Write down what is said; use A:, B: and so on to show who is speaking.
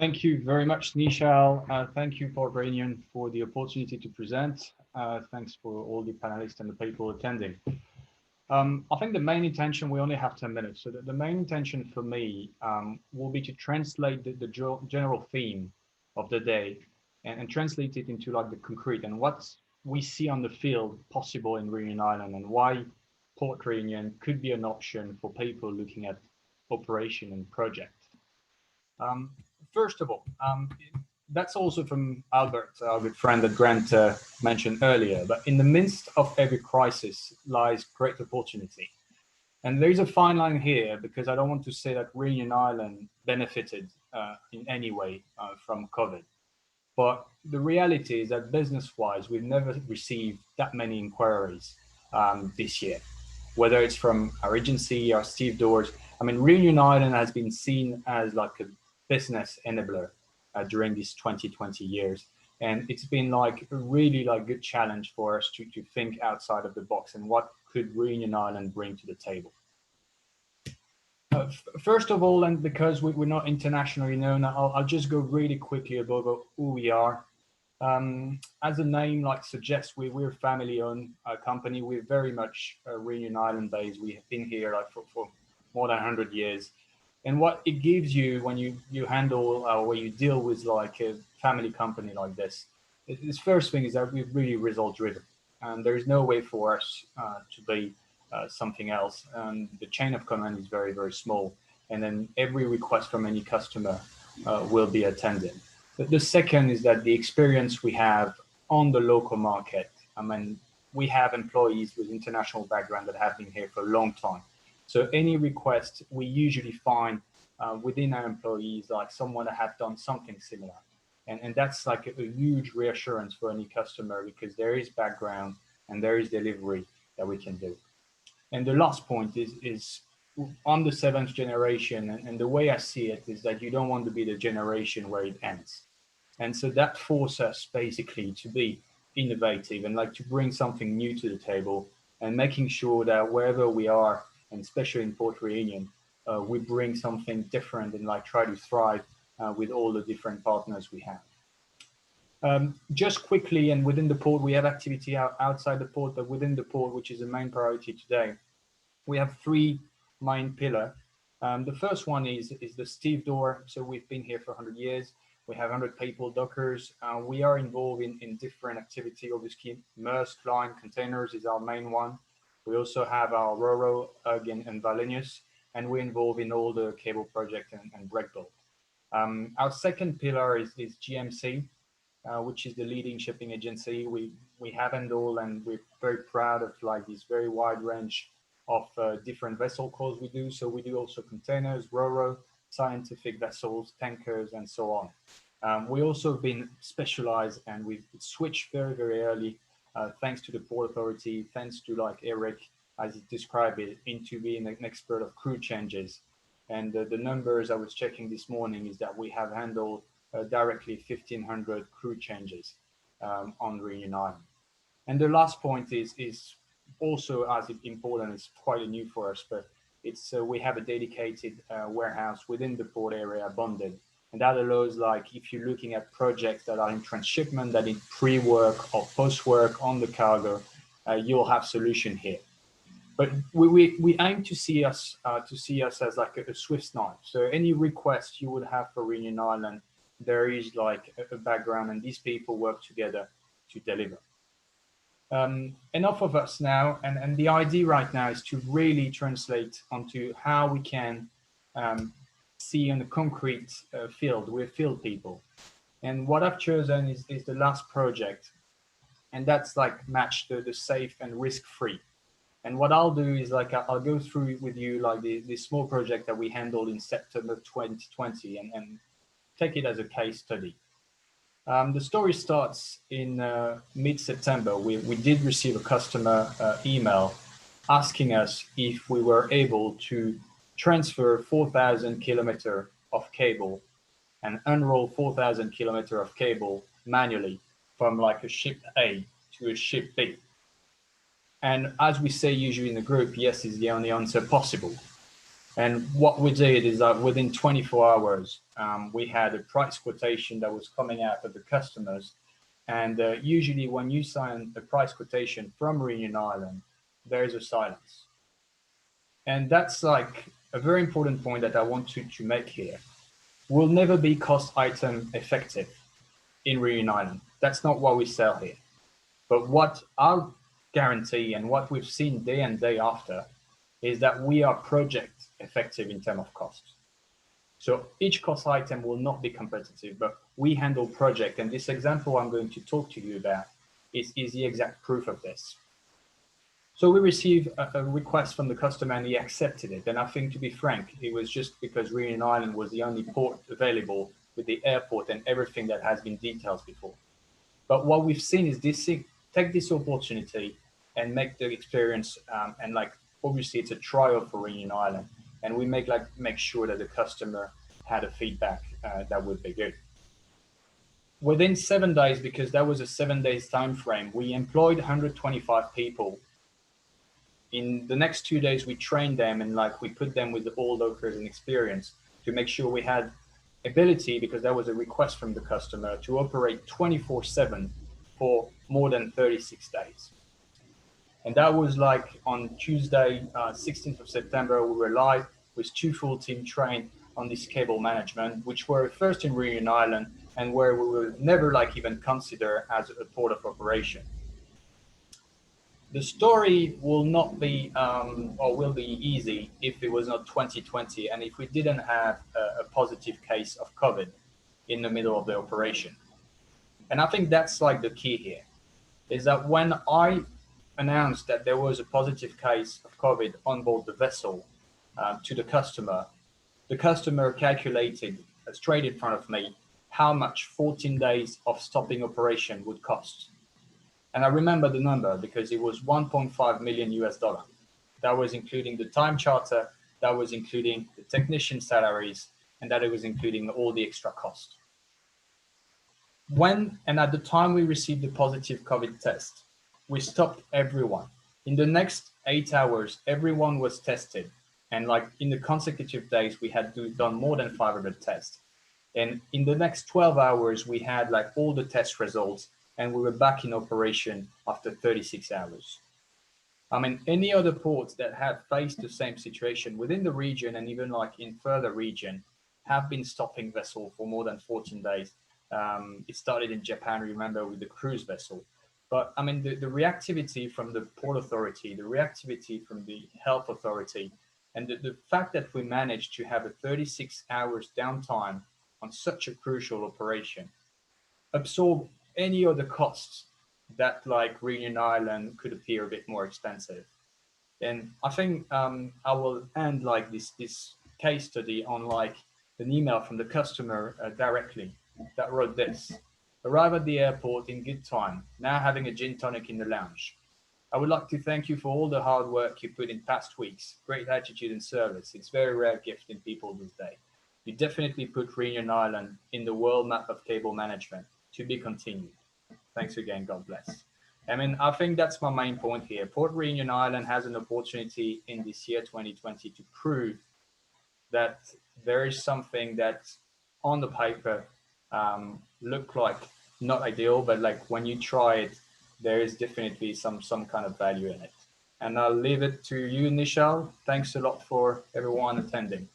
A: Thank you very much, Nishal. Thank you for Réunion for the opportunity to present. Thanks for all the panelists and the people attending. I think the main intention, we only have 10 minutes, so the main intention for me will be to translate the general theme of the day and translate it into like the concrete and what we see on the field possible in Réunion Island and why Port Réunion could be an option for people looking at operation and project. Um, First of all, that's also from Albert, our good friend that Grant mentioned earlier. But in the midst of every crisis lies great opportunity. And there's a fine line here because I don't want to say that Réunion Island benefited in any way from COVID. But the reality is that business-wise, we've never received that many inquiries this year, whether it's from our agency or Steve Doors. I mean, Réunion Island has been seen as like a business enabler during these 20 years. And it's been like a really like good challenge for us to think outside of the box and what could Réunion Island bring to the table. First of all, and because we're not internationally known, I'll just go really quickly about who we are. As the name like suggests, we're a family-owned company. We're very much Réunion Island based. We have been here like for more than 100 years. And what it gives you when you handle or you deal with like a family company like this, this first thing is that we're really result driven, and there is no way for us to be something else. And the chain of command is very small, and then every request from any customer will be attended. The second is that the experience we have on the local market. I mean, we have employees with international background that have been here for a long time. So any request we usually find within our employees, like someone that have done something similar. And that's like a huge reassurance for any customer because there is background and there is delivery that we can do. And the last point is on the seventh generation, and the way I see it is that you don't want to be the generation where it ends. And so that forces us basically to be innovative and like to bring something new to the table and making sure that wherever we are, and especially in Port Réunion, we bring something different and like try to thrive with all the different partners we have. Just quickly, and within the port, we have activity outside the port, but within the port, which is the main priority today, we have three main pillars. The first one is the Steve Door. So we've been here for 100 years. We have 100 people, dockers. We are involved in different activity. Obviously, Maersk line containers is our main one. We also have our Roro, UG, and Valenius, and we're involved in all the cable project and breakbulk. Our second pillar is GMC, which is the leading shipping agency. We have handled, and we're very proud of like this very wide range of different vessel calls we do. So we do also containers, Roro, scientific vessels, tankers, and so on. We also have been specialized, and we've switched very early, thanks to the Port Authority, thanks to like Eric, as he described it, into being an expert of crew changes. And the numbers I was checking this morning is that we have handled directly 1,500 crew changes on Réunion Island. And the last point is also as important. It's quite new for us, but it's we have a dedicated warehouse within the port area, bonded, and that allows, like, if you're looking at projects that are in transshipment, that in pre-work or post-work on the cargo, you'll have solution here. But we aim to see us as like a Swiss knife. So any request you would have for Réunion Island, there is like a background, and these people work together to deliver. Enough of us now, and the idea right now is to really translate onto how we can see in the concrete field. We're field people, and what I've chosen is the last project, and that's like match the safe and risk-free. And what I'll do is like I'll go through with you like the small project that we handled in September 2020 and take it as a case study. The story starts in mid-September. We did receive a customer email asking us if we were able to transfer 4,000 kilometers of cable and unroll 4,000 kilometers of cable manually from like a ship A to a ship B. And as we say usually in the group, yes is the only answer possible. And what we did is that within 24 hours, we had a price quotation that was coming out of the customers. And usually when you sign a price quotation from Réunion Island, there is a silence. And that's like a very important point that I want to make here. We'll never be cost item effective in Réunion Island. That's not what we sell here. But what I'll guarantee and what we've seen day and day after is that we are project effective in terms of cost. So each cost item will not be competitive, but we handle project. And this example I'm going to talk to you about is the exact proof of this. So we received a request from the customer and he accepted it. And I think, to be frank, it was just because Réunion Island was the only port available with the airport and everything that has been detailed before. But what we've seen is this: take this opportunity and make the experience, and like obviously it's a trial for Réunion Island, and we make sure that the customer had a feedback that would be good. Within 7 days, because that was a 7 days time frame, we employed 125 people. In the next 2 days, we trained them and like we put them with all lockers and experience to make sure we had ability, because that was a request from the customer, to operate 24/7 for more than 36 days. And that was like on Tuesday, 16th of September, we were live with 2 full team trained on this cable management, which were first in Réunion Island and where we will never like even consider as a port of operation. The story will not be or will be easy if it was not 2020 and if we didn't have a positive case of COVID in the middle of the operation. And I think that's like the key here, is that when I announced that there was a positive case of COVID on board the vessel to the customer calculated straight in front of me how much 14 days of stopping operation would cost. And I remember the number because it was 1.5 million US dollar. That was including the time charter, that was including the technician salaries, and that it was including all the extra cost. When and at the time we received the positive COVID test, we stopped everyone. In the next 8 hours, everyone was tested. And like in the consecutive days, we had done more than 500 tests. And in the next 12 hours, we had like all the test results and we were back in operation after 36 hours. I mean, any other ports that have faced the same situation within the region and even like in further region have been stopping vessel for more than 14 days. It started in Japan, remember, with the cruise vessel. But I mean, the reactivity from the port authority, the reactivity from the health authority, and the fact that we managed to have a 36 hours downtime on such a crucial operation absorb any other costs that like Réunion Island could appear a bit more expensive. And I think I will end like this case study on like an email from the customer directly that wrote this: arrive at the airport in good time, now having a gin tonic in the lounge. I would like to thank you for all the hard work you put in past weeks. Great attitude and service. It's a very rare gift in people these days. You definitely put Réunion Island in the world map of cable management. To be continued. Thanks again. God bless. I mean, I think that's my main point here. Port Réunion Island has an opportunity in this year 2020 to prove that there is something that on the paper look like not ideal, but like when you try it, there is definitely some kind of value in it. And I'll leave it to you, Nishal. Thanks a lot for everyone attending.